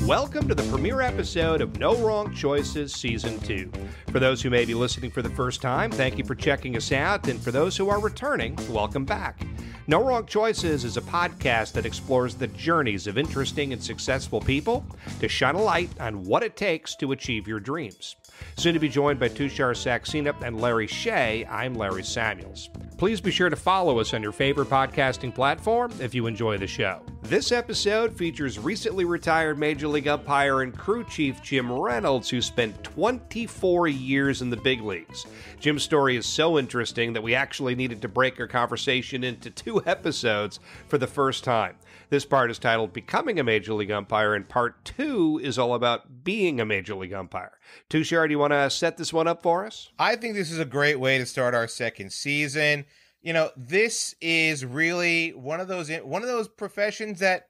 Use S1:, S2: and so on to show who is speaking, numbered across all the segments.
S1: Welcome to the premiere episode of No Wrong Choices Season 2. For those who may be listening for the first time, thank you for checking us out, and for those who are returning, welcome back. No Wrong Choices is a podcast that explores the journeys of interesting and successful people to shine a light on what it takes to achieve your dreams. Soon to be joined by Tushar Saxena and Larry Shea, I'm Larry Samuels. Please be sure to follow us on your favorite podcasting platform if you enjoy the show. This episode features recently retired Major League Umpire and crew chief Jim Reynolds, who spent 24 years in the big leagues. Jim's story is so interesting that we actually needed to break our conversation into 2 episodes for the first time. This part is titled Becoming a Major League Umpire, and part 2 is all about being a Major League Umpire. Tushar, do you want to set this one up for us?
S2: I think this is a great way to start our second season. You know, this is really one of those professions that,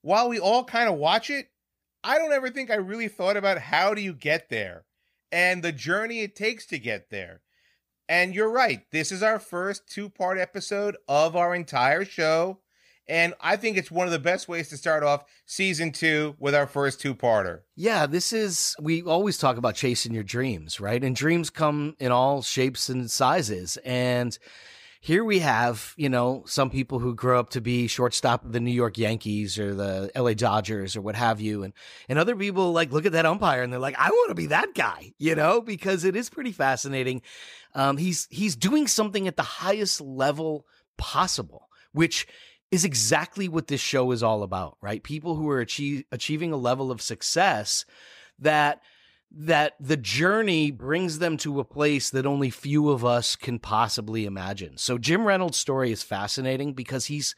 S2: while we all kind of watch it, I don't ever think I really thought about how do you get there and the journey it takes to get there. And you're right. This is our first 2-part episode of our entire show. And I think it's one of the best ways to start off season 2 with our first 2-parter.
S3: Yeah, we always talk about chasing your dreams, right? And dreams come in all shapes and sizes. And here we have, some people who grow up to be shortstop of the New York Yankees or the LA Dodgers or what have you. And other people look at that umpire and they're like, I want to be that guy, because it is pretty fascinating. He's doing something at the highest level possible, which is exactly what this show is all about, right? People who are achieving a level of success that the journey brings them to a place that only few of us can possibly imagine. So Jim Reynolds' story is fascinating because he's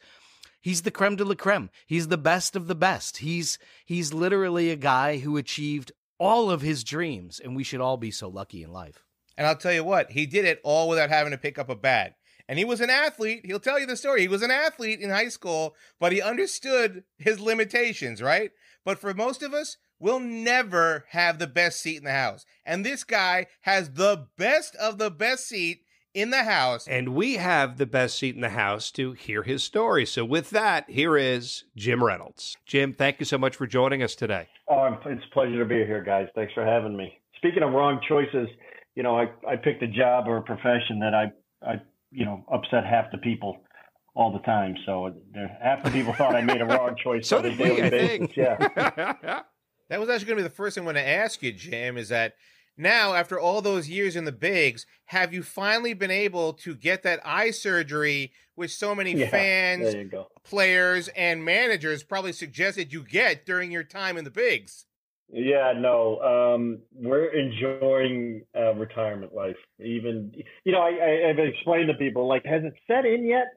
S3: the creme de la creme. He's the best of the best. He's literally a guy who achieved all of his dreams, and we should all be so lucky in life.
S2: And I'll tell you what, he did it all without having to pick up a bat. And he was an athlete. He'll tell you the story. He was an athlete in high school, but he understood his limitations, right? But for most of us, we'll never have the best seat in the house. And this guy has the best of the best seat in the house.
S1: And we have the best seat in the house to hear his story. So with that, here is Jim Reynolds. Jim, thank you so much for joining us today.
S4: Oh, it's a pleasure to be here, guys. Thanks for having me. Speaking of wrong choices, I picked a job or a profession that I upset half the people all the time. So half the people thought I made a wrong choice.
S1: So did we, I think.
S4: Yeah.
S2: That was actually going to be the first thing I want to ask you, Jim, is that now, after all those years in the bigs, have you finally been able to get that eye surgery, which so many fans, players, and managers probably suggested you get during your time in the bigs?
S4: Yeah, no, we're enjoying retirement life. Even, I've explained to people, has it set in yet?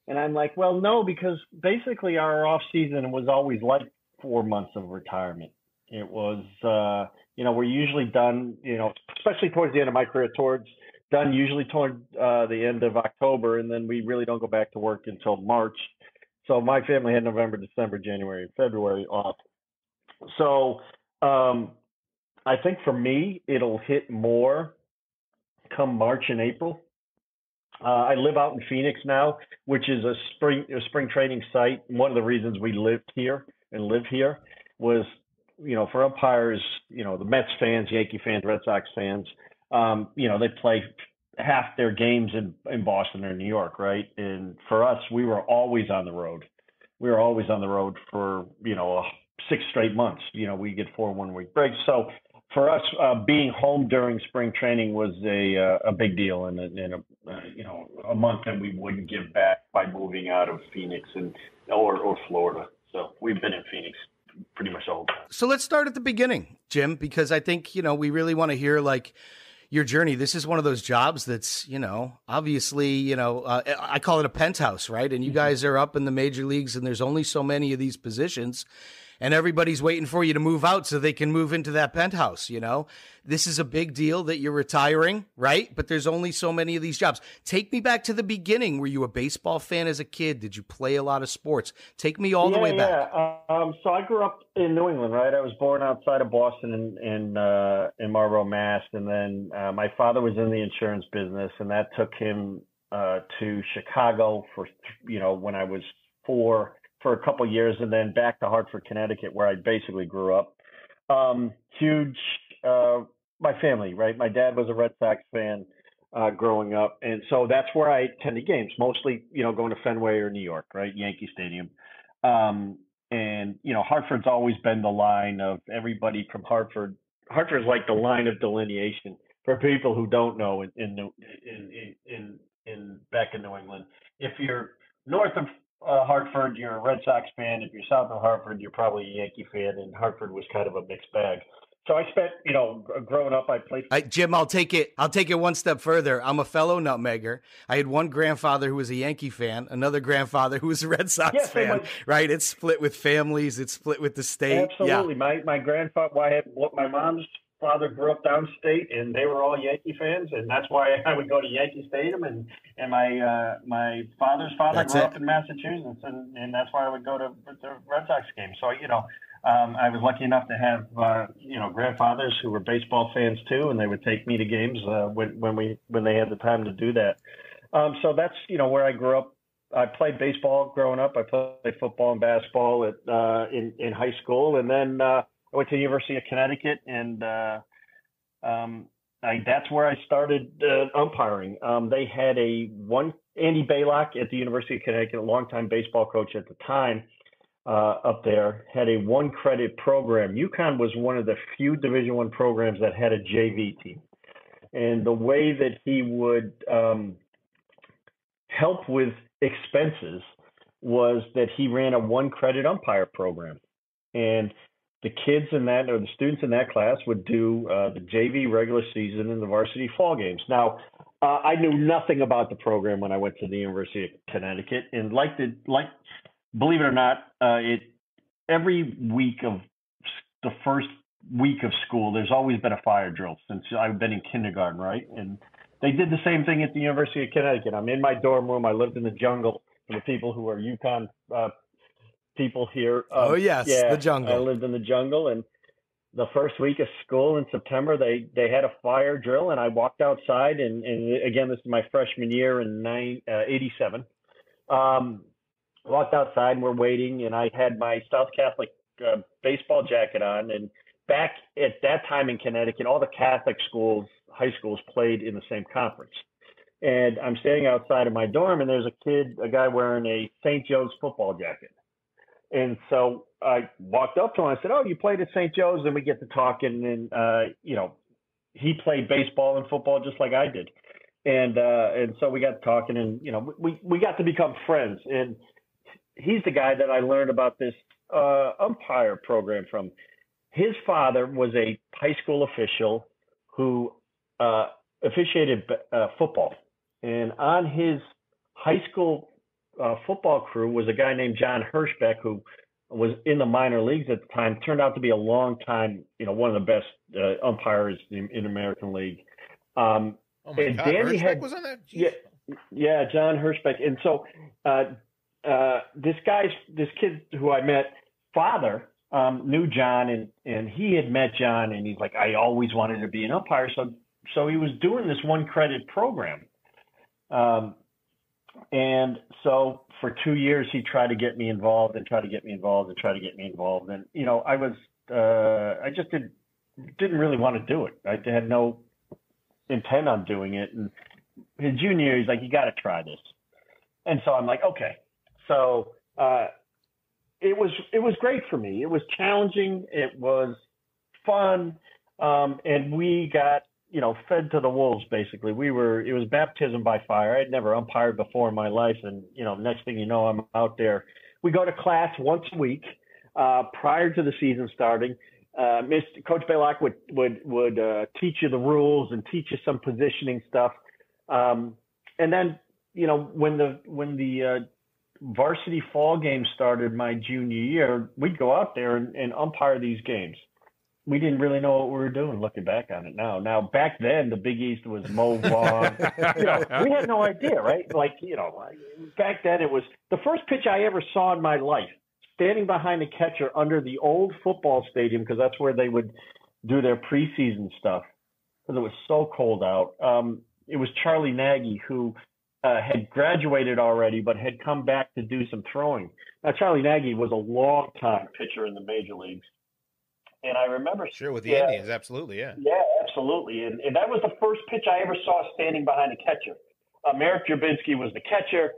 S4: And I'm like, well, no, because basically our off season was always like 4 months of retirement. It was, we're usually done, especially towards the end of my career, usually toward the end of October, and then we really don't go back to work until March. So my family had November, December, January, and February off. So I think for me, it'll hit more come March and April. I live out in Phoenix now, which is a spring training site. One of the reasons we lived here and live here was, for umpires, the Mets fans, Yankee fans, Red Sox fans, they play half their games in Boston or New York, right? And for us, we were always on the road. We were always on the road for, 6 straight months. We get 4 1-week breaks. So for us, being home during spring training was a big deal, and a month that we wouldn't give back by moving out of Phoenix or Florida. So we've been in Phoenix pretty much all the time.
S3: So let's start at the beginning, Jim, because I think we really want to hear your journey. This is one of those jobs that's obviously I call it a penthouse, right? And you guys are up in the major leagues, and there's only so many of these positions. And everybody's waiting for you to move out so they can move into that penthouse, This is a big deal that you're retiring, right? But there's only so many of these jobs. Take me back to the beginning. Were you a baseball fan as a kid? Did you play a lot of sports? Take me all the way back.
S4: Yeah. So I grew up in New England, right? I was born outside of Boston in Marlborough, Mass. And then my father was in the insurance business, and that took him to Chicago for, when I was 4 for a couple of years, and then back to Hartford, Connecticut, where I basically grew up. Huge, my family, right? My dad was a Red Sox fan growing up, and so that's where I attended games, mostly, going to Fenway or New York, right? Yankee Stadium. And, Hartford's always been the line of everybody from Hartford. Hartford's like the line of delineation for people who don't know in back in New England. If you're north of Hartford, you're a Red Sox fan. If you're south of Hartford, you're probably a Yankee fan. And Hartford was kind of a mixed bag. So I spent, growing up, I played.
S3: Jim, I'll take it one step further. I'm a fellow nutmegger. I had one grandfather who was a Yankee fan, another grandfather who was a Red Sox fan. Right? It's split with families. It's split with the state.
S4: Absolutely.
S3: Yeah.
S4: My grandfather, my mom's father grew up downstate, and they were all Yankee fans, and that's why I would go to Yankee Stadium. And my father's father grew up in Massachusetts, and that's why I would go to the Red Sox games. So I was lucky enough to have grandfathers who were baseball fans too, and they would take me to games when they had the time to do that. So that's where I grew up. I played baseball growing up. I played football and basketball in high school, and then I went to the University of Connecticut, and that's where I started umpiring. They had Andy Baylock at the University of Connecticut, a longtime baseball coach at the time. Up there, had a 1-credit program. UConn was one of the few Division I programs that had a JV team. And the way that he would help with expenses was that he ran a 1-credit umpire program. And the kids in that, or the students in that class, would do the JV regular season and the varsity fall games. Now, I knew nothing about the program when I went to the University of Connecticut, and believe it or not, every week of the first week of school, there's always been a fire drill since I've been in kindergarten, right? And they did the same thing at the University of Connecticut. I'm in my dorm room. I lived in the jungle. For the people who are UConn people here.
S3: The jungle.
S4: I lived in the jungle, and the first week of school in September, they had a fire drill, and I walked outside, and again, this is my freshman year in 87. Walked outside, and we're waiting, and I had my South Catholic baseball jacket on. And back at that time in Connecticut, all the Catholic schools, high schools, played in the same conference. And I'm standing outside of my dorm, and there's a guy wearing a St. Joe's football jacket. And so I walked up to him. I said, "Oh, you played at St. Joe's?" And we get to talking, and he played baseball and football just like I did. And so we got talking, and we got to become friends. And he's the guy that I learned about this umpire program from. His father was a high school official who officiated football. And on his high school football crew was a guy named John Hirschbeck, who was in the minor leagues at the time, turned out to be a long time, one of the best umpires in American League.
S2: Oh my
S4: and
S2: God,
S4: Danny
S2: Hirschbeck was on that? Jeez.
S4: Yeah, John Hirschbeck. And so this kid who I met, father, knew John, and he had met John, and he's like, "I always wanted to be an umpire." So he was doing this 1-credit program. And so for 2 years, he tried to get me involved and And, I just didn't really want to do it. I had no intent on doing it. And his junior year, he's like, "You got to try this." And so I'm like, okay. So it was great for me. It was challenging. It was fun. And we got, fed to the wolves, basically. It was baptism by fire. I'd never umpired before in my life. And, next thing you know, I'm out there. We go to class once a week prior to the season starting. Coach Baylock would teach you the rules and teach you some positioning stuff. And then, when the varsity fall game started my junior year, we'd go out there and umpire these games. We didn't really know what we were doing looking back on it now. Now, back then, the Big East was Mo Vaughn. We had no idea, right? Back then it was the first pitch I ever saw in my life, standing behind the catcher under the old football stadium, because that's where they would do their preseason stuff, because it was so cold out. It was Charlie Nagy, who had graduated already, but had come back to do some throwing. Now, Charlie Nagy was a long-time pitcher in the major leagues. And I remember...
S2: Sure, with the Indians, absolutely, yeah.
S4: Yeah, absolutely. And that was the first pitch I ever saw standing behind a catcher. Merrick Jabinski was the catcher.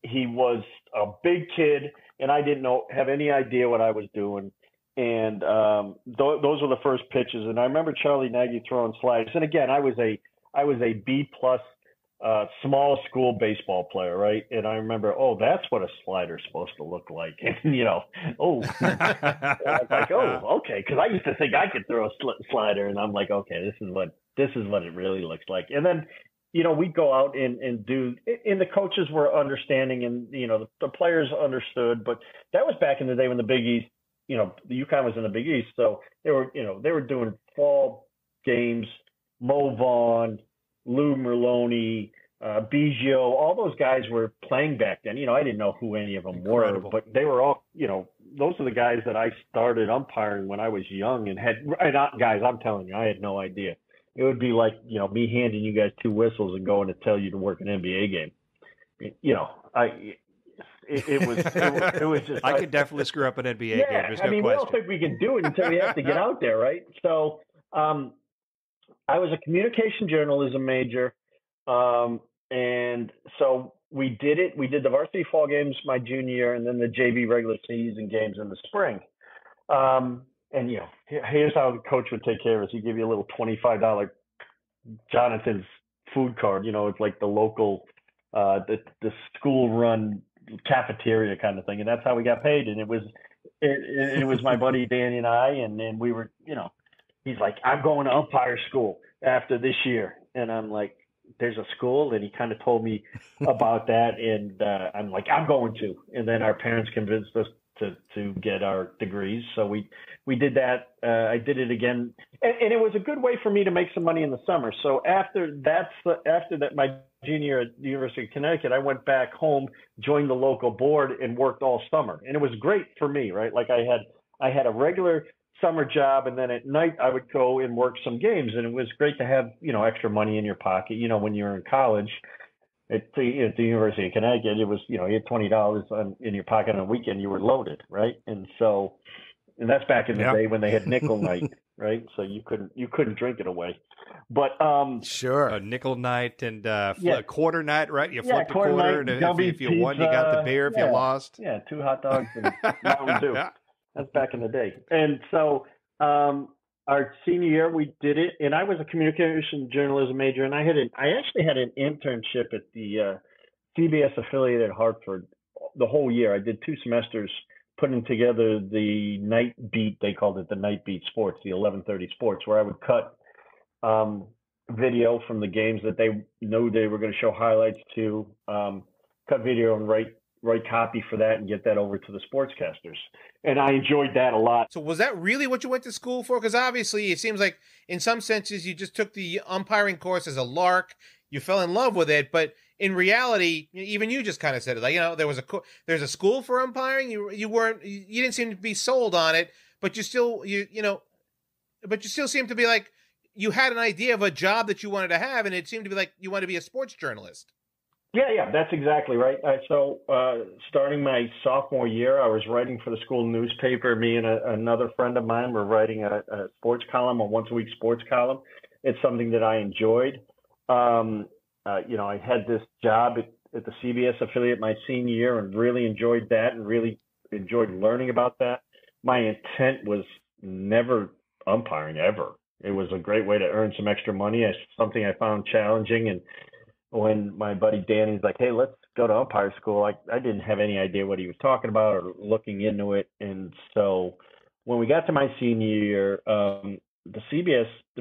S4: He was a big kid, and I didn't have any idea what I was doing. And those were the first pitches. And I remember Charlie Nagy throwing sliders. And again, I was a B-plus small school baseball player, right? And I remember, that's what a slider's supposed to look like. And, I was like, okay. Because I used to think I could throw a slider, and I'm like, okay, this is what it really looks like. And then, we'd go out and do, and the coaches were understanding, and, the players understood. But that was back in the day when the Big East, the UConn was in the Big East. So they were doing fall games, Mo Vaughn, Lou Merloni, Biggio, all those guys were playing back then. I didn't know who any of them were, but they were all, those are the guys that I started umpiring when I was young and guys, I'm telling you, I had no idea. It would be like, me handing you guys two whistles and going to tell you to work an NBA game. It was just.
S1: I could definitely screw up an NBA game. There's no question.
S4: We don't think we can do it until we have to get out there, right? So, I was a communication journalism major, and so we did it. We did the varsity fall games my junior year, and then the JV regular season games in the spring. And here's how the coach would take care of us. He'd give you a little $25 Jonathan's food card. It's like the local, the school run cafeteria kind of thing, and that's how we got paid. And it was my buddy Danny and I, and we were, he's like, I'm going to umpire school after this year, and I'm like, there's a school, and he kind of told me about that, and I'm like, I'm going to. And then our parents convinced us to get our degrees, so we did that. I did it again, and it was a good way for me to make some money in the summer. So after that, my junior year at the University of Connecticut, I went back home, joined the local board, and worked all summer, and it was great for me, right? Like I had a regular summer job, and then at night I would go and work some games, and it was great to have extra money in your pocket. When you were in college at the University of Connecticut, it was you had $20 in your pocket on a weekend, you were loaded, right? And so, and that's back in the day when they had nickel night, right? So you couldn't drink it away. But
S3: sure,
S1: a nickel night and quarter night, right? You flipped a
S4: quarter
S1: quarter,
S4: night,
S1: and if you won, you got the beer. If you lost,
S4: 2 hot dogs and Mountain Dew. That's back in the day. And so our senior year, we did it, and I was a communication journalism major, and I actually had an internship at the CBS affiliate at Hartford the whole year. I did 2 semesters putting together the night beat. They called it the night beat sports, the 11:30 sports, where I would cut video from the games that they knew they were going to show highlights to, cut video and write copy for that and get that over to the sportscasters. And I enjoyed that a lot.
S2: So was that really what you went to school for? Because obviously it seems like in some senses you just took the umpiring course as a lark. You fell in love with it, but in reality, even you just kind of said it. Like, there's a school for umpiring. You didn't seem to be sold on it, but you still seem to be like you had an idea of a job that you wanted to have, and it seemed to be like you wanted to be a sports journalist.
S4: Yeah, that's exactly right. So starting my sophomore year, I was writing for the school newspaper. Me and another friend of mine were writing a sports column, a once-a-week sports column. It's something that I enjoyed. I had this job at the CBS affiliate my senior year and really enjoyed that and really enjoyed learning about that. My intent was never umpiring, ever. It was a great way to earn some extra money. It's something I found challenging. And when my buddy Danny's like, hey, let's go to umpire school, I didn't have any idea what he was talking about or looking into it. And so when we got to my senior year, the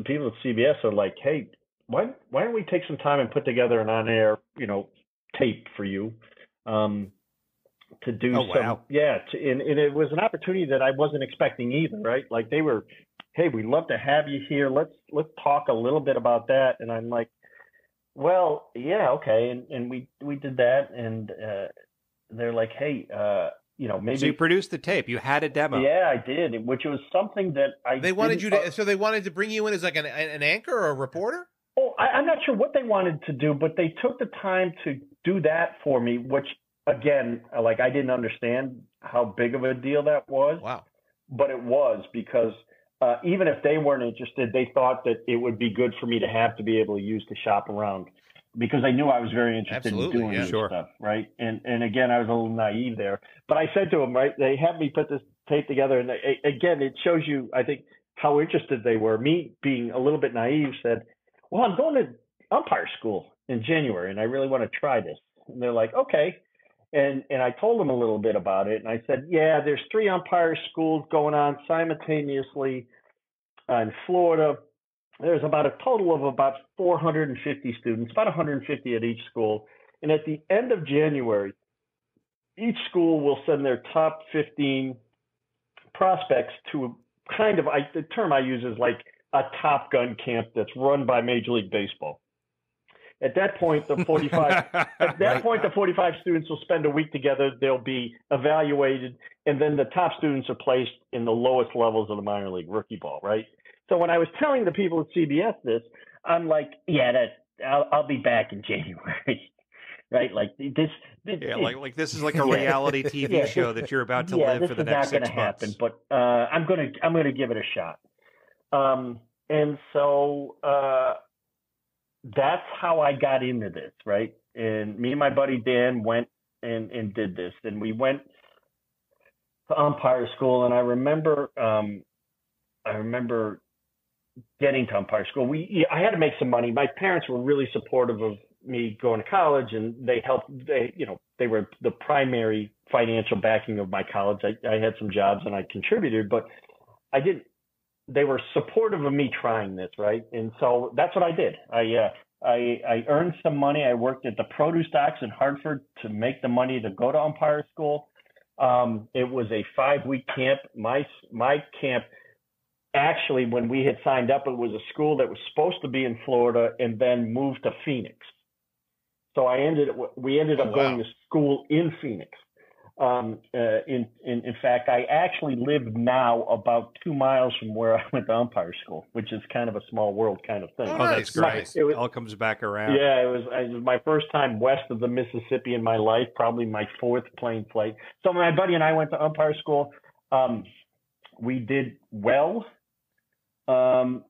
S4: people at CBS are like, hey, why don't we take some time and put together an on-air, tape for you to do
S1: Wow.
S4: And it was an opportunity that I wasn't expecting either, right? Like they were, hey, we'd love to have you here. Let's talk a little bit about that. And I'm like, well, yeah, okay. And we did that, and they're like, hey, maybe.
S1: So you produced the tape. You had a demo.
S4: Yeah, I did, which was something that
S2: They wanted you to. So they wanted to bring you in as like an anchor or a reporter.
S4: Oh, I'm not sure what they wanted to do, but they took the time to do that for me, which, again, like, I didn't understand how big of a deal that was.
S2: Wow.
S4: But it was, because even if they weren't interested, they thought that it would be good for me to be able to use to shop around, because I knew I was very interested in doing this stuff, right? And again, I was a little naive there. But I said to them, right, they had me put this tape together, and again, it shows you, I think, how interested they were. Me being a little bit naive said, well, I'm going to umpire school in January, and I really want to try this. And they're like, okay. And I told them a little bit about it, and I said, yeah, there's 3 umpire schools going on simultaneously in Florida. There's about a total of about 450 students, about 150 at each school. And at the end of January, each school will send their top 15 prospects to kind of, the term I use is like a Top Gun camp that's run by Major League Baseball. At that point, the 45 students will spend a week together. They'll be evaluated, and then the top students are placed in the lowest levels of the minor league rookie ball, right? So when I was telling the people at CBS this, I'm like, yeah, I'll be back in January, right? Like this
S1: like this is like a reality TV show that you're about to live for the next 6 months.
S4: This is not going to happen, but I'm gonna give it a shot. And so that's how I got into this, right? And me and my buddy Dan went and did this, and we went to umpire school. And I remember getting to umpire school. I had to make some money. My parents were really supportive of me going to college, and they helped. They were the primary financial backing of my college. I had some jobs and I contributed, but I didn't. They were supportive of me trying this, right? And so that's what I did. I earned some money. I worked at the produce docks in Hartford to make the money to go to umpire school. It was a 5-week camp. My camp, actually, when we had signed up, it was a school that was supposed to be in Florida and then moved to Phoenix. So we ended up going to school in Phoenix. In fact, I actually live now about 2 miles from where I went to umpire school, which is kind of a small world kind of thing.
S1: Oh, that's great. It all comes back around.
S4: Yeah, it was my first time west of the Mississippi in my life, probably my 4th plane flight. So my buddy and I went to umpire school. We did well.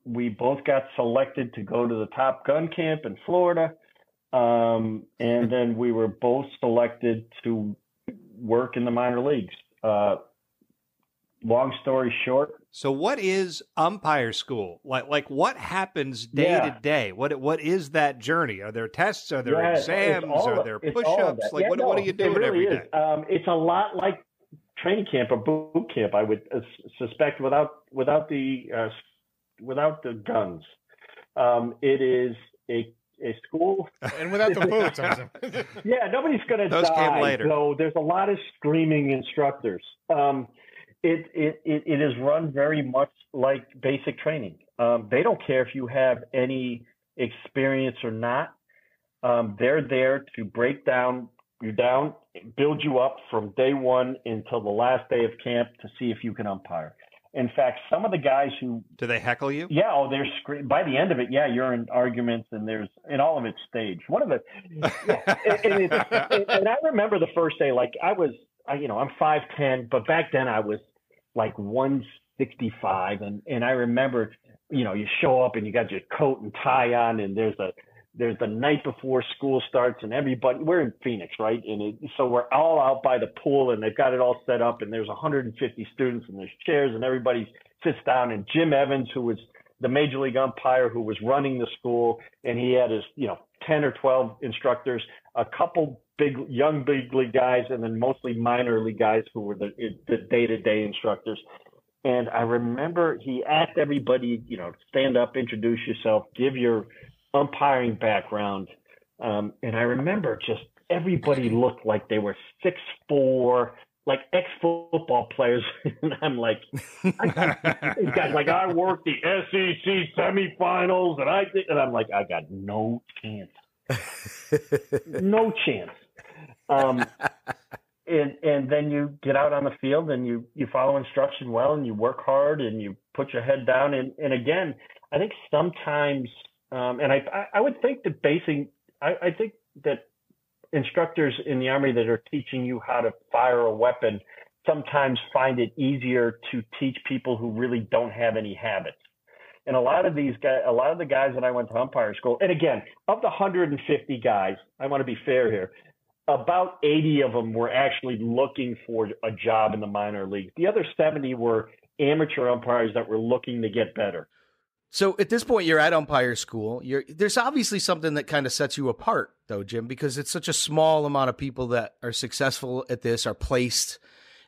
S4: We both got selected to go to the Top Gun camp in Florida. And then we were both selected to work in the minor leagues. Long story short.
S1: So what is umpire school? Like what happens day to day? What is that journey? Are there tests? Are there exams? Are there push-ups? What are you doing every day?
S4: It's a lot like training camp or boot camp, I would suspect, without the guns. It is a school,
S2: and without the boots.
S4: Yeah, nobody's going to die.
S1: Those came later.
S4: So there's a lot of screaming instructors. It is run very much like basic training. They don't care if you have any experience or not. They're there to break down you down, build you up from day one until the last day of camp to see if you can umpire. In fact, some of the guys who
S1: do they heckle you?
S4: Yeah, they're by the end of it. Yeah, you're in arguments, and and all of it's staged. One of the, and I remember the first day. Like I'm 5'10", but back then I was like 165, and I remember, you show up and you got your coat and tie on, and there's the night before school starts, and we're in Phoenix, right? So we're all out by the pool, and they've got it all set up, and there's 150 students, and there's chairs, and everybody sits down. And Jim Evans, who was the Major League umpire who was running the school, and he had his 10 or 12 instructors, a couple young big league guys, and then mostly minor league guys who were the day-to-day instructors. And I remember he asked everybody, stand up, introduce yourself, give your umpiring background. And I remember just everybody looked like they were 6'4", like ex-football players. And I'm like, these guys like, I worked the SEC semifinals, and I'm like, I got no chance. No chance. And then you get out on the field and you follow instruction well, and you work hard and you put your head down. And again, I think sometimes And I would think that I think that instructors in the Army that are teaching you how to fire a weapon sometimes find it easier to teach people who really don't have any habits. And a lot of the guys that I went to umpire school, and again, of the 150 guys, I want to be fair here, about 80 of them were actually looking for a job in the minor leagues. The other 70 were amateur umpires that were looking to get better.
S3: So at this point, you're at umpire school. There's obviously something that kind of sets you apart, though, Jim, because it's such a small amount of people that are successful at this, are placed,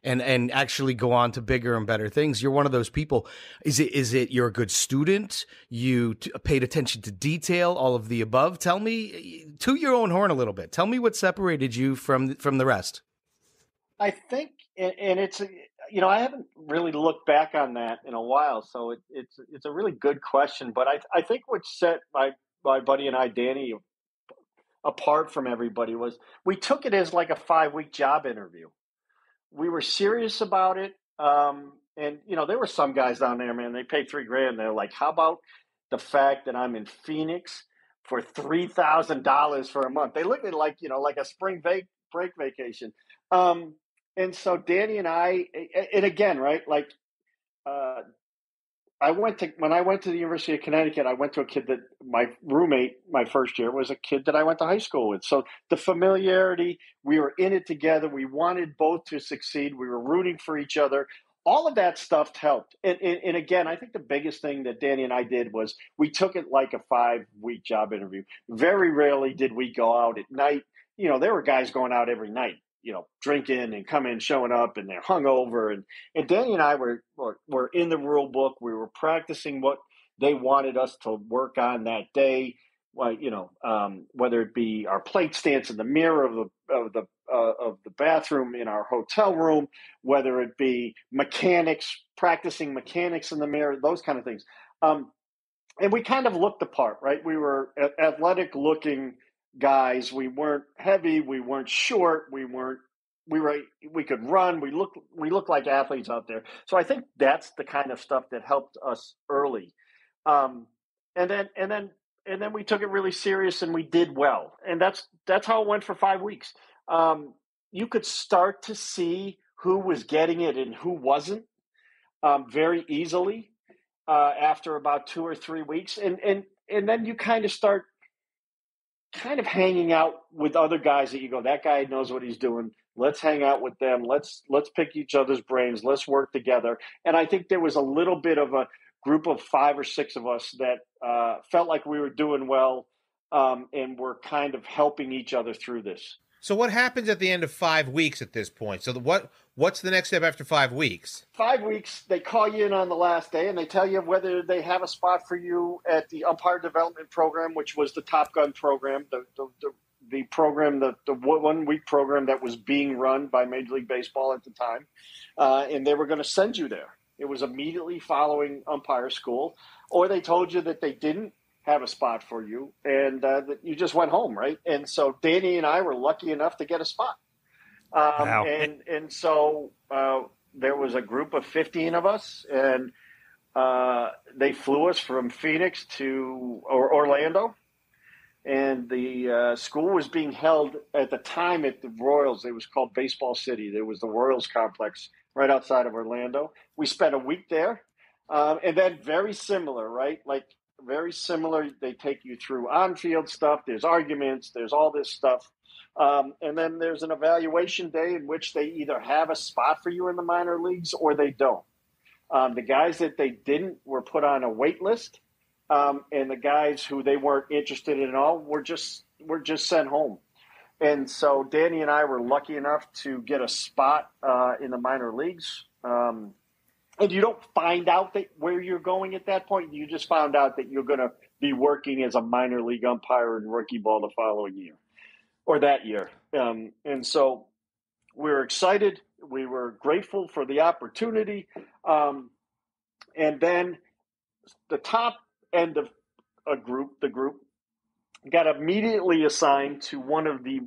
S3: and actually go on to bigger and better things. You're one of those people. Is it you're a good student? You paid attention to detail, all of the above? Tell me, to your own horn a little bit. Tell me what separated you from the rest.
S5: I think, and it's, I haven't really looked back on that in a while, so it's a really good question. But I think what set my buddy and I, Danny, apart from everybody was we took it as like a 5-week job interview. We were serious about it. And, there were some guys down there, man, they paid $3,000. They're like, how about the fact that I'm in Phoenix for $3,000 for a month? They looked at like a spring break vacation. And so Danny and I, and again, right, like, when I went to the University of Connecticut, I went to a kid that my roommate, my first year, was a kid that I went to high school with. So the familiarity, we were in it together. We wanted both to succeed. We were rooting for each other. All of that stuff helped. And again, I think the biggest thing that Danny and I did was we took it like a 5-week job interview. Very rarely did we go out at night. There were guys going out every night, drinking and showing up, and they're hungover. And Danny and I were in the rule book. We were practicing what they wanted us to work on that day. Well, whether it be our plate stance in the mirror of the bathroom in our hotel room, whether it be practicing mechanics in the mirror, those kind of things. And we kind of looked the part, right? We were athletic looking guys. We weren't heavy. We weren't short. We could run. We looked like athletes out there. So I think that's the kind of stuff that helped us early. And then we took it really serious and we did well. And that's how it went for 5 weeks. You could start to see who was getting it and who wasn't, very easily, after about 2 or 3 weeks. And then you kind of start hanging out with other guys that you go, that guy knows what he's doing. Let's hang out with them. Let's pick each other's brains. Let's work together. And I think there was a little bit of a group of 5 or 6 of us that felt like we were doing well, and were kind of helping each other through this.
S2: So what happens at the end of 5 weeks at this point? So what's the next step after 5 weeks?
S5: 5 weeks, they call you in on the last day, and they tell you whether they have a spot for you at the umpire development program, which was the Top Gun program, the program, the 1 week program that was being run by Major League Baseball at the time. And they were going to send you there. It was immediately following umpire school, or they told you that they didn't have a spot for you, and that you just went home, right? And so Danny and I were lucky enough to get a spot.
S2: Wow.
S5: And so there was a group of 15 of us, and they flew us from Phoenix to Orlando. And the school was being held at the time at the Royals. It was called Baseball City. There was the Royals complex right outside of Orlando. We spent a week there. And then very similar, right? Like, very similar. They take you through on-field stuff. There's arguments. There's all this stuff. And then there's an evaluation day in which they either have a spot for you in the minor leagues or they don't. The guys that they didn't were put on a wait list. And the guys who they weren't interested in at all were just sent home. And so Danny and I were lucky enough to get a spot in the minor leagues. And you don't find out where you're going at that point. You just found out that you're going to be working as a minor league umpire in rookie ball the following year or that year. And so we were excited. We were grateful for the opportunity. And then the top end of the group got immediately assigned to one of the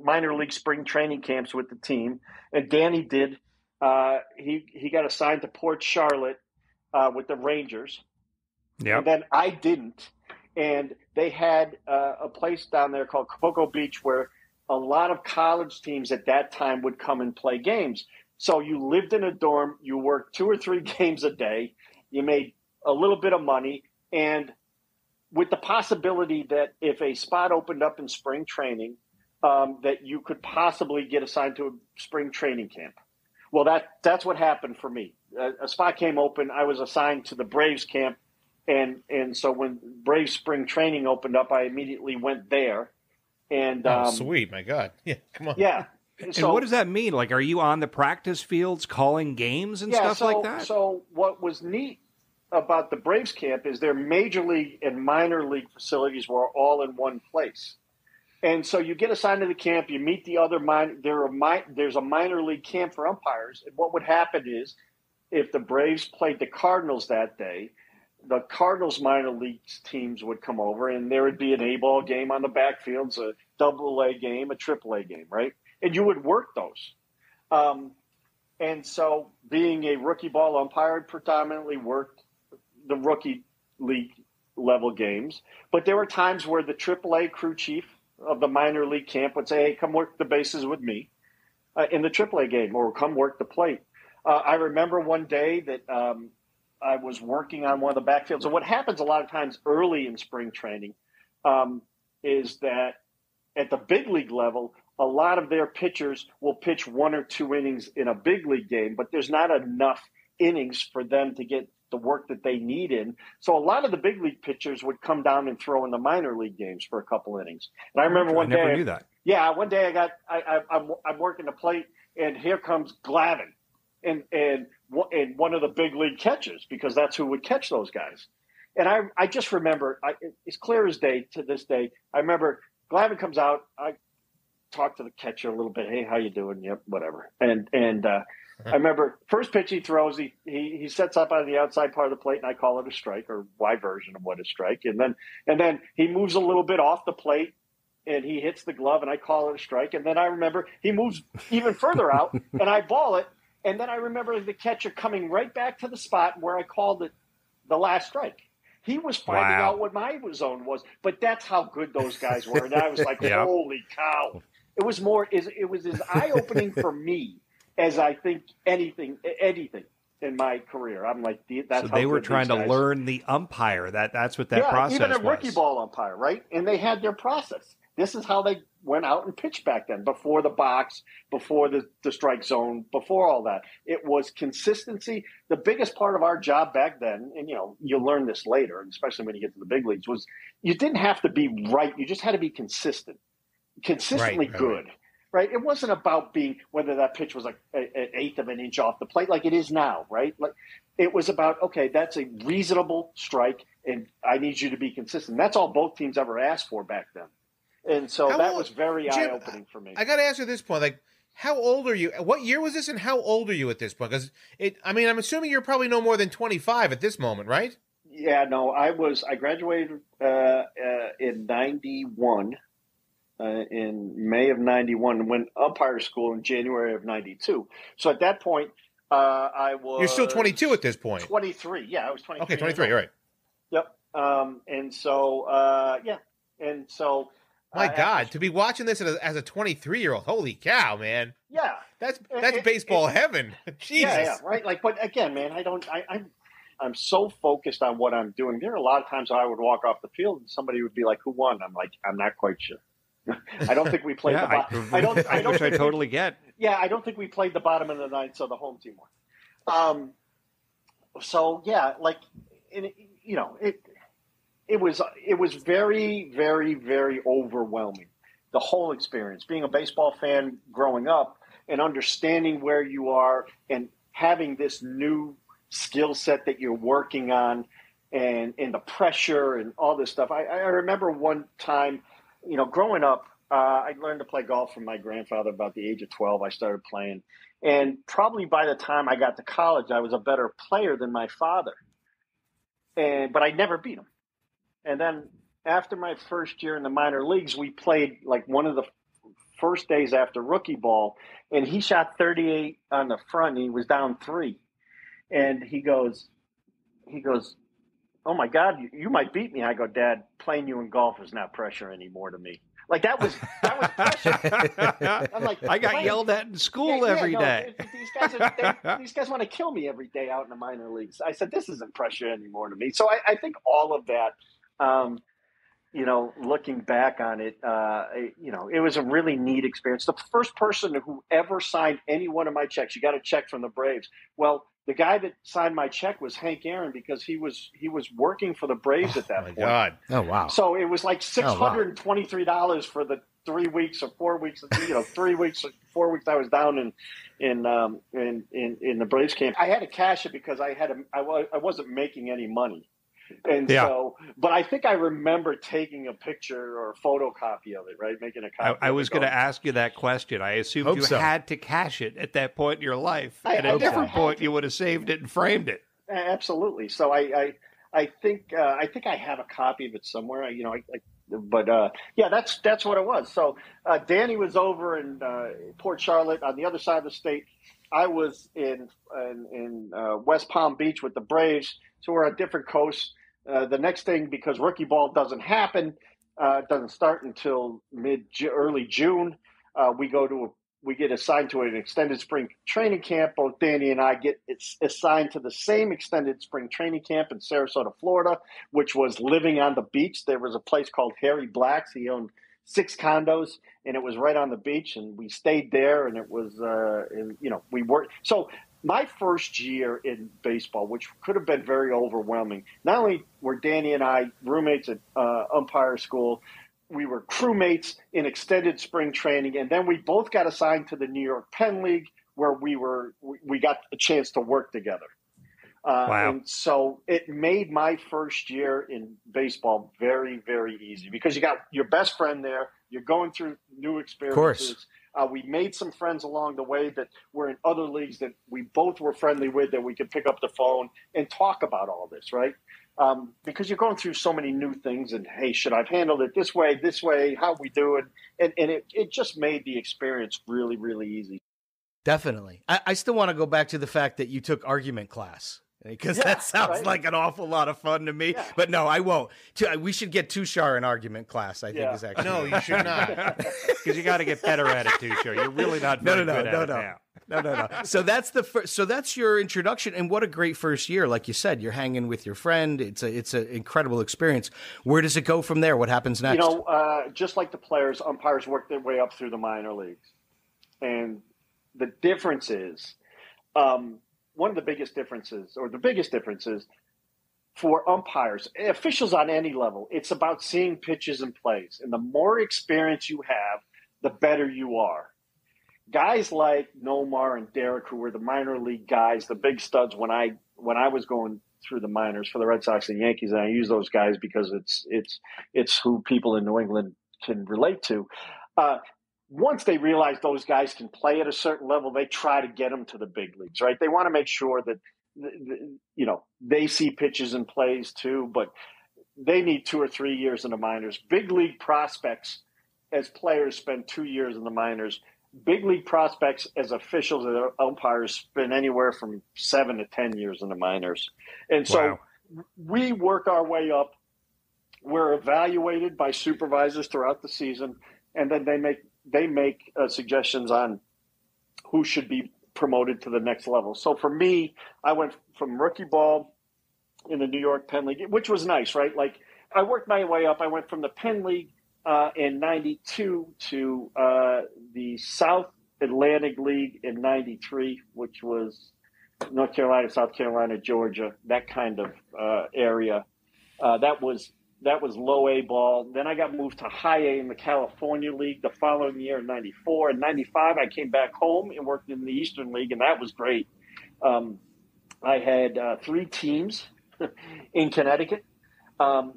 S5: minor league spring training camps with the team. And Danny did. He got assigned to Port Charlotte with the Rangers.
S1: Yeah.
S5: And then I didn't. And they had a place down there called Cocoa Beach where a lot of college teams at that time would come and play games. So you lived in a dorm, you worked 2 or 3 games a day, you made a little bit of money, and with the possibility that if a spot opened up in spring training, that you could possibly get assigned to a spring training camp. Well, that's what happened for me. A spot came open, I was assigned to the Braves camp, and so when Braves spring training opened up, I immediately went there. And
S2: sweet, my God. Yeah, come on.
S5: Yeah.
S1: And what does that mean? Like, are you on the practice fields calling games and stuff like that?
S5: So what was neat about the Braves camp is their major league and minor league facilities were all in one place. And so you get assigned to the camp, you meet the other there's a minor league camp for umpires. And what would happen is if the Braves played the Cardinals that day, the Cardinals minor league teams would come over and there would be an A-ball game on the backfields, a double-A game, a triple-A game, right? And you would work those. And so being a rookie ball umpire, I predominantly worked the rookie league level games. But there were times where the AAA crew chief of the minor league camp would say, hey, come work the bases with me in the AAA game, or come work the plate. I remember one day that I was working on one of the backfields. And what happens a lot of times early in spring training is that at the big league level, a lot of their pitchers will pitch 1 or 2 innings in a big league game, but there's not enough innings for them to get the work that they need in. So a lot of the big league pitchers would come down and throw in the minor league games for a couple innings. And I remember one day,
S1: I never knew that.
S5: Yeah, one day I'm working the plate, and here comes Glavine, and one of the big league catchers, because that's who would catch those guys. And I just remember, it's clear as day to this day. I remember Glavine comes out. I talk to the catcher a little bit. Hey, how you doing? Yep, whatever. And I remember first pitch he throws, he sets up on the outside part of the plate, and I call it a strike, or my version of what is strike. And then he moves a little bit off the plate, and he hits the glove, and I call it a strike. And then I remember he moves even further out, and I ball it. And then I remember the catcher coming right back to the spot where I called it the last strike. He was finding out what my zone was, but that's how good those guys were. And I was like, holy cow. It was as eye-opening for me as I think anything in my career. I'm like, that's
S1: so
S5: how
S1: they were
S5: good
S1: trying
S5: these
S1: to
S5: guys.
S1: learn the umpire. That's what that process was.
S5: Even a rookie ball umpire, right? And they had their process. This is how they went out and pitched back then, before the box, before the strike zone, before all that. It was consistency. The biggest part of our job back then, and you'll learn this later, and especially when you get to the big leagues, was you didn't have to be right. You just had to be consistently good. Right? It wasn't about being whether that pitch was like an eighth of an inch off the plate like it is now, right? Like it was about, okay, that's a reasonable strike, and I need you to be consistent. That's all both teams ever asked for back then. And so that was very eye-opening for me.
S2: I got to ask you at this point, like, how old are you? What year was this, and how old are you at this point? Because I'm assuming you're probably no more than 25 at this moment, right?
S5: Yeah, no, I graduated in 91. In May of 91, and went umpire school in January of 92. So at that point, I was...
S2: You're still 22 at this point.
S5: 23, yeah, I was 23.
S2: Okay, 23, all right.
S5: Yep. And so, yeah. And so...
S2: My God, to be watching this as a 23-year-old, holy cow, man.
S5: Yeah.
S2: That's baseball heaven. Jesus.
S5: Yeah, right? Like, but again, man, I'm so focused on what I'm doing. There are a lot of times I would walk off the field and somebody would be like, who won? I'm like, I'm not quite sure. I don't think we played the bottom.
S1: Which I totally get.
S5: Yeah, I don't think we played the bottom of the ninth, so the home team won. So yeah, like it was very, very, very overwhelming. The whole experience, being a baseball fan growing up and understanding where you are and having this new skill set that you're working on, and the pressure and all this stuff. I remember one time. Growing up, I learned to play golf from my grandfather about the age of 12. I started playing. And probably by the time I got to college, I was a better player than my father. But I never beat him. And then after my first year in the minor leagues, we played like one of the first days after rookie ball. And he shot 38 on the front, and he was down 3. And he goes, oh my God, you might beat me. I go, Dad, playing you in golf is not pressure anymore to me. Like that was pressure. I'm like,
S1: I got yelled at in school every day.
S5: These guys want to kill me every day out in the minor leagues. I said, this isn't pressure anymore to me. So I think all of that, looking back on it, it was a really neat experience. The first person who ever signed any one of my checks, you got a check from the Braves. Well, the guy that signed my check was Hank Aaron because he was working for the Braves at that point.
S2: God.
S3: Oh, wow.
S5: So it was like $623 for the 3 weeks or 4 weeks, 3 weeks or 4 weeks I was down in the Braves camp. I had to cash it because I wasn't making any money. And so, but I think I remember taking a picture or a photocopy of it, right? Making a copy.
S1: I was going to ask you that question. I assumed you had to cash it at that point in your life. At a different point, you would have saved it and framed it.
S5: Absolutely. So I think I have a copy of it somewhere. That's what it was. So Danny was over in Port Charlotte on the other side of the state. I was in West Palm Beach with the Braves. So we're on different coasts. The next thing, because rookie ball doesn't start until early June. We get assigned to an extended spring training camp. Both Danny and I get assigned to the same extended spring training camp in Sarasota, Florida, which was living on the beach. There was a place called Harry Black's. He owned 6 condos, and it was right on the beach. And we stayed there, and it was, we worked. So my first year in baseball, which could have been very overwhelming, not only were Danny and I roommates at umpire school, we were crewmates in extended spring training, and then we both got assigned to the New York Penn League, where we got a chance to work together.
S1: Wow.
S5: And so it made my first year in baseball very, very easy because you got your best friend there. You're going through new experiences.
S3: Of course.
S5: We made some friends along the way that were in other leagues that we both were friendly with, that we could pick up the phone and talk about all this, right? Because you're going through so many new things and, hey, should I have handled it this way, how we do it? And it just made the experience really, really easy.
S3: Definitely. I still want to go back to the fact that you took argument class. Because that sounds like an awful lot of fun to me. Yeah. But no, I won't. We should get Tushar in argument class, I think is actually.
S2: No, you should not.
S1: Because you got to get better at it, Tushar. You're really not very good at it now.
S3: No. So that's your introduction, and what a great first year. Like you said, you're hanging with your friend. It's an incredible experience. Where does it go from there? What happens next?
S5: Just like the players, umpires work their way up through the minor leagues. And the difference is, one of the biggest differences for umpires, officials on any level, it's about seeing pitches and plays. And the more experience you have, the better you are. Guys like Nomar and Derek, who were the minor league guys, the big studs when I was going through the minors for the Red Sox and Yankees, and I use those guys because it's who people in New England can relate to. Once they realize those guys can play at a certain level, they try to get them to the big leagues, right? They want to make sure that, they see pitches and plays too, but they need 2 or 3 years in the minors. Big league prospects as players spend 2 years in the minors. Big league prospects as officials and umpires spend anywhere from 7 to 10 years in the minors. And so we work our way up. We're evaluated by supervisors throughout the season, and then they make suggestions on who should be promoted to the next level. So for me, I went from rookie ball in the New York Penn League, which was nice, right? Like I worked my way up. I went from the Penn League in 92 to the South Atlantic League in 93, which was North Carolina, South Carolina, Georgia, that kind of area. That was low A ball. Then I got moved to high A in the California League the following year in 94. In 95, I came back home and worked in the Eastern League, and that was great. I had 3 teams in Connecticut.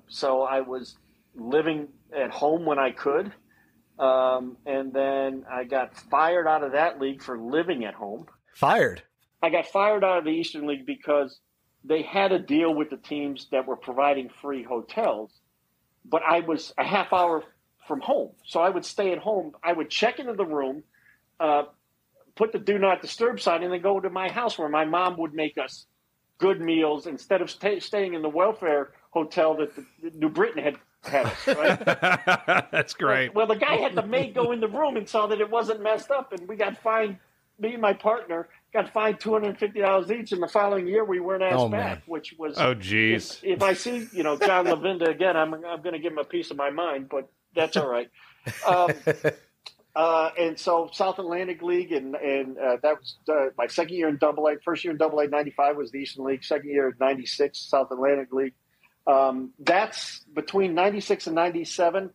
S5: So I was living at home when I could. And then I got fired out of that league for living at home.
S3: Fired?
S5: I got fired out of the Eastern League because they had a deal with the teams that were providing free hotels, but I was a half hour from home. So I would stay at home. I would check into the room, put the do not disturb sign, and then go to my house where my mom would make us good meals instead of staying in the welfare hotel that the New Britain had us, right?
S1: That's great.
S5: Well, the guy had the maid go in the room and saw that it wasn't messed up, and we got fined. Me and my partner got fined $250 each, and the following year we weren't asked back, which was
S1: geez.
S5: If I see John Lavinda again, I'm going to give him a piece of my mind, but that's all right. And so South Atlantic League, and that was my second year in AA. First year in AA, 95 was the Eastern League. Second year, 96, South Atlantic League. That's between 96 and 97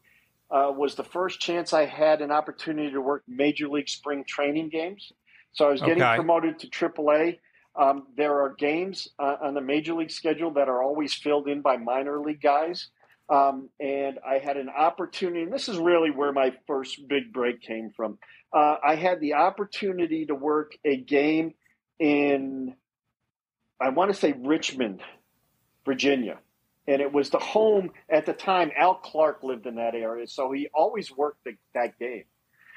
S5: was the first chance I had an opportunity to work Major League spring training games. So I was getting promoted to AAA. There are games on the Major League schedule that are always filled in by minor league guys. And I had an opportunity, and this is really where my first big break came from. I had the opportunity to work a game in, I want to say Richmond, Virginia. And it was the home at the time. Al Clark lived in that area, so he always worked that game.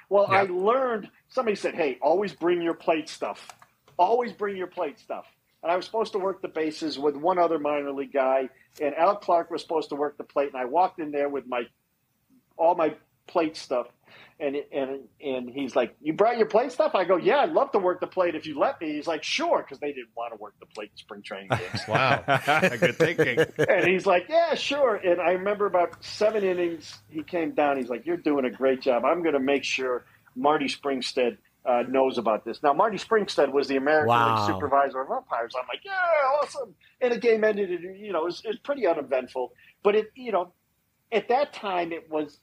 S5: Well, I learned, somebody said, hey, always bring your plate stuff. Always bring your plate stuff. And I was supposed to work the bases with one other minor league guy, and Al Clark was supposed to work the plate. And I walked in there with all my plate stuff, and he's like, "You brought your plate stuff?" I go, "Yeah, I'd love to work the plate if you let me." He's like, "Sure," because they didn't want to work the plate in spring training games.
S1: Wow, good thinking.
S5: And he's like, "Yeah, sure." And I remember about 7 innings, he came down. He's like, "You're doing a great job. I'm going to make sure Marty Springstead knows about this." Now, Marty Springstead was the American League supervisor of umpires. I'm like, "Yeah, awesome." And the game ended, it was pretty uneventful. But at that time, it was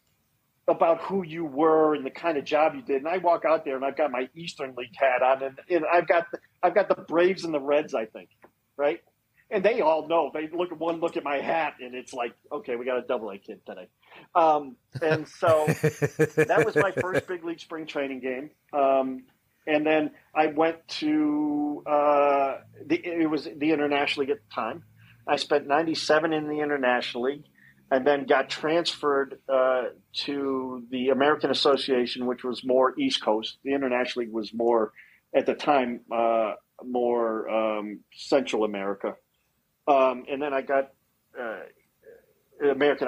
S5: about who you were and the kind of job you did. And I walk out there and I've got my Eastern League hat on, and I've got the Braves and the Reds, I think, right? And they all know. They look at my hat, and it's like, okay, we got a AA kid today. And so that was my first big league spring training game. And then I went to it was the International League at the time. I spent 97 in the International League, and then got transferred to the American Association, which was more East Coast. The International League was more, at the time, more Central America. And then I got the American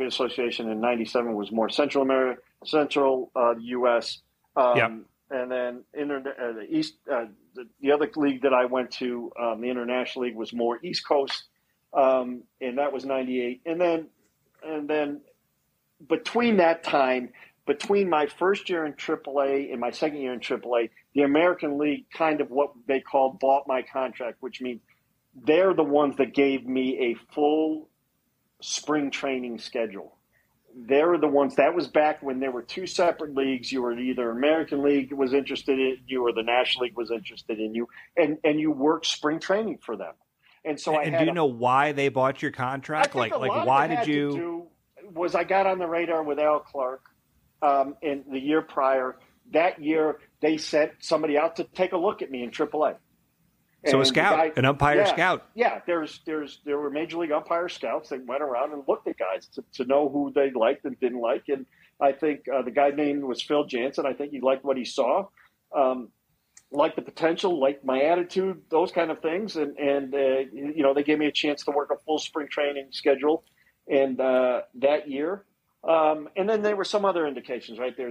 S5: Association in 97 was more Central America, Central U.S. And then the other league that I went to, the International League, was more East Coast. And that was 98. And then between that time, between my first year in AAA and my second year in AAA, the American League kind of what they call bought my contract, which means they're the ones that gave me a full spring training schedule. They're the ones, that was back when there were two separate leagues. You were either American League was interested in you or the National League was interested in you, and you worked spring training for them. And so
S1: do you know why they bought your contract?
S5: Like why did you? Was I got on the radar with Al Clark in the year prior. That year they sent somebody out to take a look at me in AAA.
S1: So a scout, an umpire scout.
S5: Yeah, there were Major League umpire scouts that went around and looked at guys to know who they liked and didn't like. And I think the guy named was Phil Jansen. I think he liked what he saw. Liked the potential, liked my attitude, those kind of things. And they gave me a chance to work a full spring training schedule. And that year, and then there were some other indications, right? There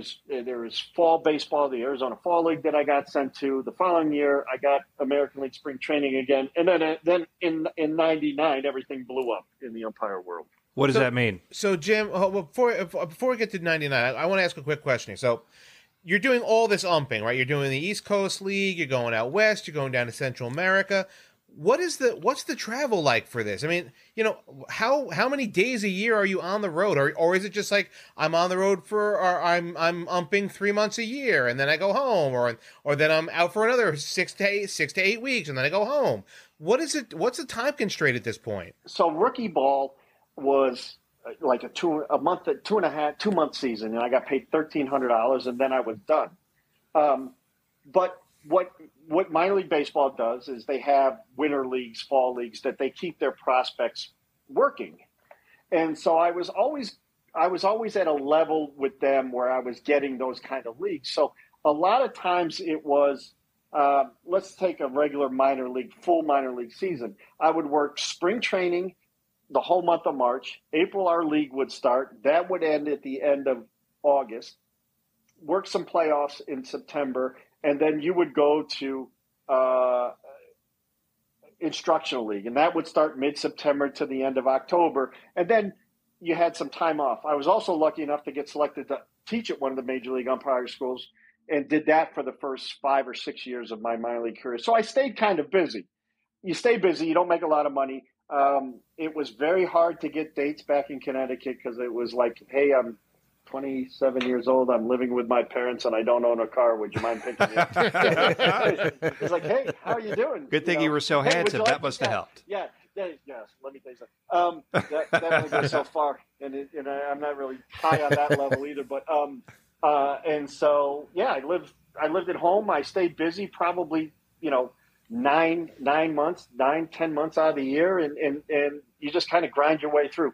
S5: was fall baseball, the Arizona Fall League that I got sent to. The following year, I got American League spring training again. And then in 99, everything blew up in the umpire world.
S1: What does that mean?
S2: So, Jim, before we get to 99, I want to ask a quick question. So, you're doing all this umping, right? You're doing the East Coast League. You're going out west. You're going down to Central America. What's the travel like for this? I mean, how many days a year are you on the road, or is it just like I'm on the road or I'm umping 3 months a year and then I go home, or then I'm out for another 6 to 8 weeks and then I go home? What is it? What's the time constraint at this point?
S5: So rookie ball was like a 2 month season, and I got paid $1,300, and then I was done. But what minor league baseball does is they have winter leagues, fall leagues that they keep their prospects working, and so I was always at a level with them where I was getting those kind of leagues. So a lot of times it was let's take a regular full minor league season. I would work spring training the whole month of March. April, our league would start. That would end at the end of August. Work some playoffs in September, and then you would go to instructional league, and that would start mid-September to the end of October, and then you had some time off. I was also lucky enough to get selected to teach at one of the Major League Umpire schools, and did that for the first 5 or 6 years of my minor league career. So I stayed kind of busy. You stay busy, you don't make a lot of money. It was very hard to get dates back in Connecticut because it was like, hey, I'm 27 years old. I'm living with my parents and I don't own a car. Would you mind picking me up? It's like, hey, how are you doing?
S1: Good thing you were so handsome. That must have helped.
S5: Yes. Let me tell you something. That only goes so far, and I'm not really high on that level either. But and so I lived at home. I stayed busy, probably 10 months out of the year, and you just kind of grind your way through.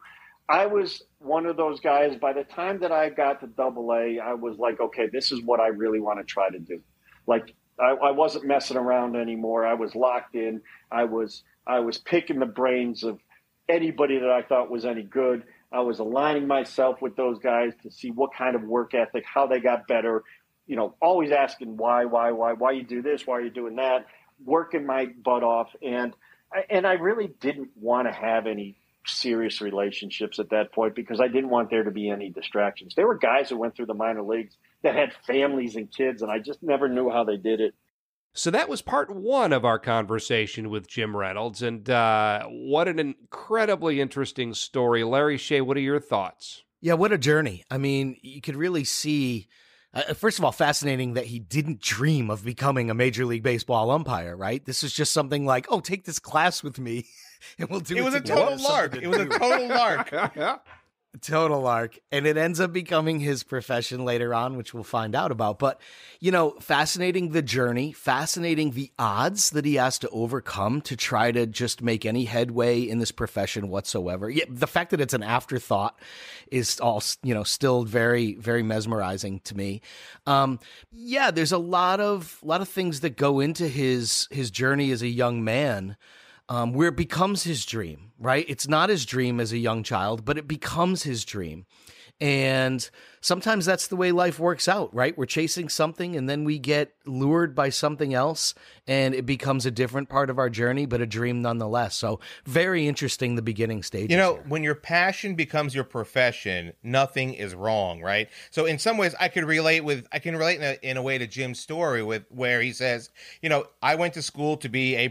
S5: I was one of those guys. By the time that I got to AA, I was like, okay, this is what I really want to try to do. Like I wasn't messing around anymore. I was locked in. I was picking the brains of anybody that I thought was any good. I was aligning myself with those guys to see what kind of work ethic, how they got better, always asking why you do this, why are you doing that, working my butt off. And I really didn't want to have any serious relationships at that point because I didn't want there to be any distractions. There were guys who went through the minor leagues that had families and kids, and I just never knew how they did it.
S1: So that was part one of our conversation with Jim Reynolds, and what an incredibly interesting story. Larry Shea, what are your thoughts?
S3: Yeah, what a journey. I mean, you could really see, first of all, fascinating that he didn't dream of becoming a Major League Baseball umpire, right? This is just something like, oh, take this class with me, and we'll do it.
S2: It was a total lark. It was a total lark.
S3: Total lark. And it ends up becoming his profession later on, which we'll find out about. But, fascinating the journey, fascinating the odds that he has to overcome to try to just make any headway in this profession whatsoever. Yeah, the fact that it's an afterthought is all, still very, very mesmerizing to me. There's a lot of things that go into his journey as a young man. Where it becomes his dream, right? It's not his dream as a young child, but it becomes his dream. And sometimes that's the way life works out, right? We're chasing something and then we get lured by something else and it becomes a different part of our journey, but a dream nonetheless. So very interesting, the beginning stages. Here.
S2: When your passion becomes your profession, nothing is wrong, right? So in some ways I can relate in a way to Jim's story where he says, I went to school to be a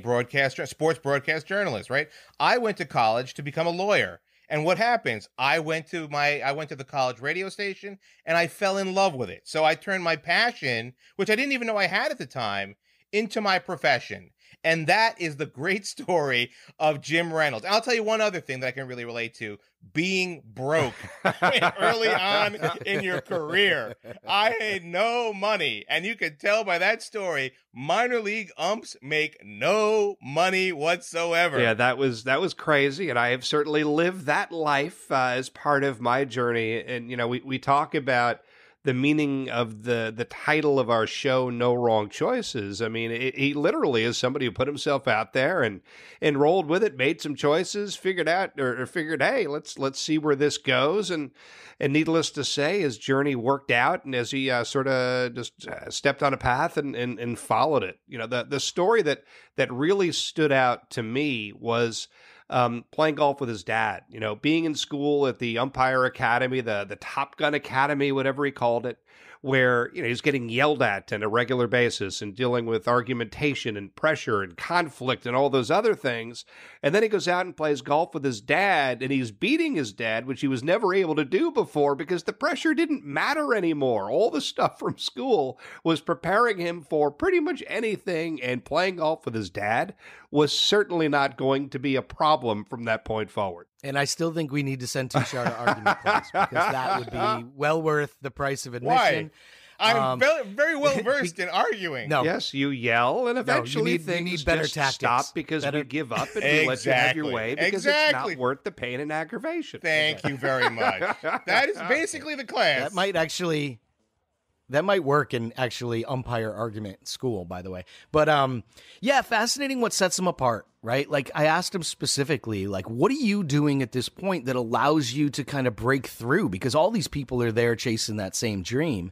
S2: sports broadcast journalist, right? I went to college to become a lawyer. And what happens? I went to the college radio station and I fell in love with it. So I turned my passion, which I didn't even know I had at the time, into my profession. And that is the great story of Jim Reynolds. And I'll tell you one other thing that I can really relate to: being broke early on in your career. I had no money. And you can tell by that story, minor league umps make no money whatsoever.
S1: Yeah, that was crazy. And I have certainly lived that life as part of my journey. And, we talk about the meaning of the title of our show, No Wrong Choices. I mean, he literally is somebody who put himself out there and rolled with it, made some choices, figured, hey, let's see where this goes. And needless to say, his journey worked out, and as he sort of just stepped on a path and followed it. The story that really stood out to me was playing golf with his dad, being in school at the Umpire Academy, the Top Gun Academy, whatever he called it, where, he's getting yelled at on a regular basis and dealing with argumentation and pressure and conflict and all those other things. And then he goes out and plays golf with his dad, and he's beating his dad, which he was never able to do before because the pressure didn't matter anymore. All the stuff from school was preparing him for pretty much anything, and playing golf with his dad was certainly not going to be a problem from that point forward.
S3: And I still think we need to send Tushar to argument class because that would be well worth the price of admission.
S2: Why? I'm very well versed in arguing.
S3: No.
S1: Yes, you yell, and eventually things
S3: need better
S1: just
S3: tactics.
S1: Stop because we give up and we let you have your way because it's not worth the pain and aggravation.
S2: Thank you very much. That is basically the class.
S3: That might work in actually umpire argument in school, by the way. But yeah, fascinating what sets them apart, right? Like I asked him specifically, like, what are you doing at this point that allows you to kind of break through? Because all these people are there chasing that same dream.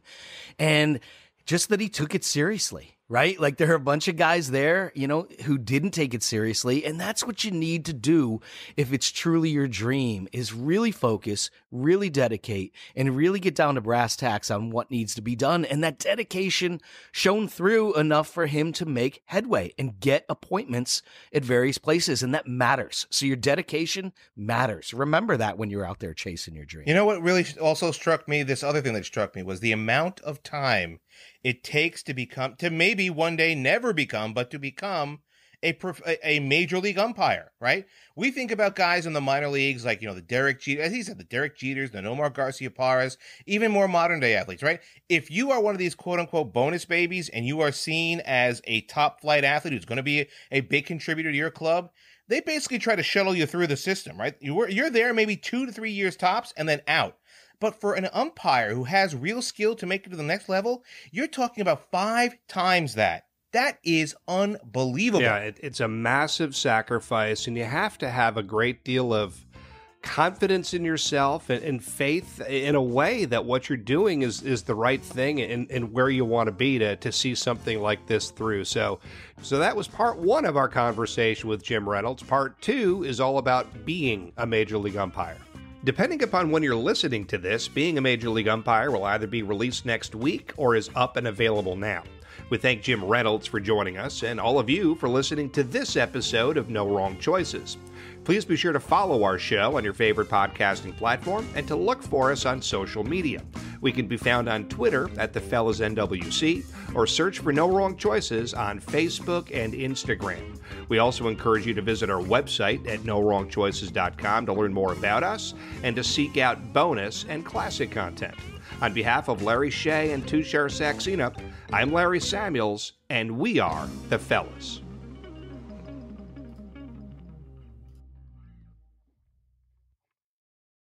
S3: And just that he took it seriously, right? Like there are a bunch of guys there, you know, who didn't take it seriously. And that's what you need to do if it's truly your dream, is really focus, really dedicate, and really get down to brass tacks on what needs to be done. And that dedication shone through enough for him to make headway and get appointments at various places. And that matters. So your dedication matters. Remember that when you're out there chasing your dream.
S2: You know what really also struck me, this other thing that struck me, was the amount of time it takes to become, to maybe one day never become, but to become a major league umpire, right? We think about guys in the minor leagues like, you know, the Derek Jeter, as he said, the Derek Jeters, the Nomar Garciaparras, even more modern day athletes, right? If you are one of these quote unquote bonus babies and you are seen as a top flight athlete who's going to be a big contributor to your club, they basically try to shuttle you through the system, right? You're there maybe 2 to 3 years tops and then out. But for an umpire who has real skill to make it to the next level, you're talking about 5 times that. That is unbelievable.
S1: Yeah, it's a massive sacrifice, and you have to have a great deal of confidence in yourself and faith in a way that what you're doing is the right thing and where you want to be to see something like this through. So that was part 1 of our conversation with Jim Reynolds. Part 2 is all about being a Major League umpire. Depending upon when you're listening to this, Being a Major League Umpire will either be released next week or is up and available now. We thank Jim Reynolds for joining us and all of you for listening to this episode of No Wrong Choices. Please be sure to follow our show on your favorite podcasting platform and to look for us on social media. We can be found on Twitter at TheFellasNWC or search for No Wrong Choices on Facebook and Instagram. We also encourage you to visit our website at NoWrongChoices.com to learn more about us and to seek out bonus and classic content. On behalf of Larry Shea and Tushar Saxena, I'm Larry Samuels, and we are The Fellas.